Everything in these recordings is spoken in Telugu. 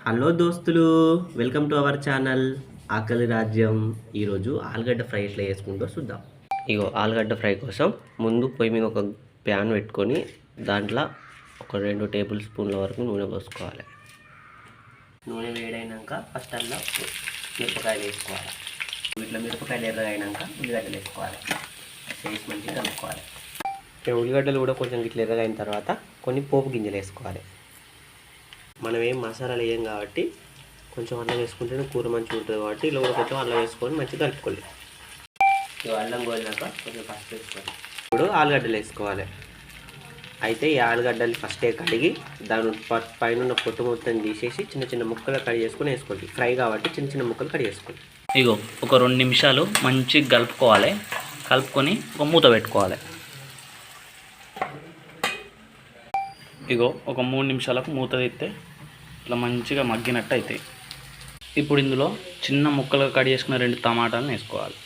హలో దోస్తులు, వెల్కమ్ టు అవర్ ఛానల్ ఆకలి రాజ్యం. ఈరోజు ఆలుగడ్డ ఫ్రై ఎట్లా చేసుకుంటూ చూద్దాం. ఇగో ఆలుగడ్డ ఫ్రై కోసం ముందు పొయ్యి మీద ఒక ప్యాన్ పెట్టుకొని దాంట్లో ఒక 2 టేబుల్ స్పూన్ల వరకు నూనె పోసుకోవాలి. నూనె వేడైనాక ఫస్ట్ అలా మిరపకాయలు వేసుకోవాలి. ఇట్లా మిరపకాయలు ఎర్రగైనాక ఉల్లిగడ్డలు వేసుకోవాలి. వేసి మంచిగా కలుపుకోవాలి. ఉల్లిగడ్డలు కూడా కొంచెం ఇట్లా ఎర్రగైన తర్వాత కొన్ని పోపు గింజలు వేసుకోవాలి. మనం ఏం మసాలాలు వేయం కాబట్టి కొంచెం అల్లం వేసుకుంటేనే కూర మంచిగా ఉంటుంది కాబట్టి ఇలా కూడా కొంచెం అల్లం వేసుకొని మంచిగా కలుపుకోవాలి. అల్లం కోలినాక కొంచెం పసుపు వేసుకోవాలి. ఇప్పుడు ఆలుగడ్డలు వేసుకోవాలి. అయితే ఈ ఆలుగడ్డలు ఫస్టే కడిగి దాని పైన ఉన్న పొట్టు మొత్తం తీసేసి చిన్న చిన్న ముక్కలు కట్ చేసుకొని వేసుకోండి. ఫ్రై కాబట్టి చిన్న చిన్న ముక్కలు కట్ చేసుకోండి. ఇగో ఒక 2 నిమిషాలు మంచిగా కలుపుకోవాలి. కలుపుకొని ఒక మూత పెట్టుకోవాలి. ఇగో ఒక 3 నిమిషాలకు మూత తీస్తే ఇట్లా మంచిగా మగ్గినట్టు అవుతాయి. ఇప్పుడు ఇందులో చిన్న ముక్కలుగా కట్ చేసుకున్న 2 టమాటాలను వేసుకోవాలి.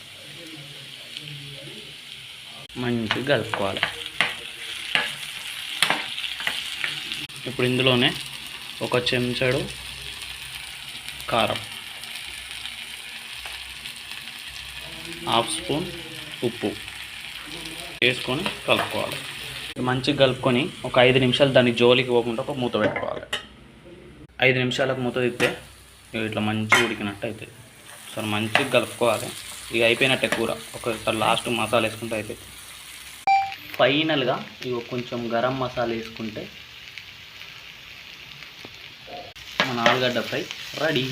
మంచిగా కలుపుకోవాలి. ఇప్పుడు ఇందులోనే ఒక చెంచాడు కారం, 1/2 స్పూన్ ఉప్పు వేసుకొని కలుపుకోవాలి. మంచిగా కలుపుకొని ఒక 5 నిమిషాలు దాన్ని జోలికి పోకుండా ఒక మూత పెట్టుకోవాలి. 5 నిమిషాలకు మూత తిప్పితే ఇట్లా మంచిగా ఉడికినట్టు అవుతుంది. సరే మంచిగా కలుపుకోవాలి. ఇక అయిపోయినట్టే కూర. ఒకసారి లాస్ట్ మసాలా వేసుకుంటే అయిపోతుంది. ఫైనల్గా ఇక కొంచెం గరం మసాలా వేసుకుంటే మన ఆలుగడ్డ fry ready.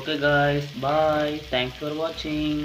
Okay guys, bye. Thanks for watching.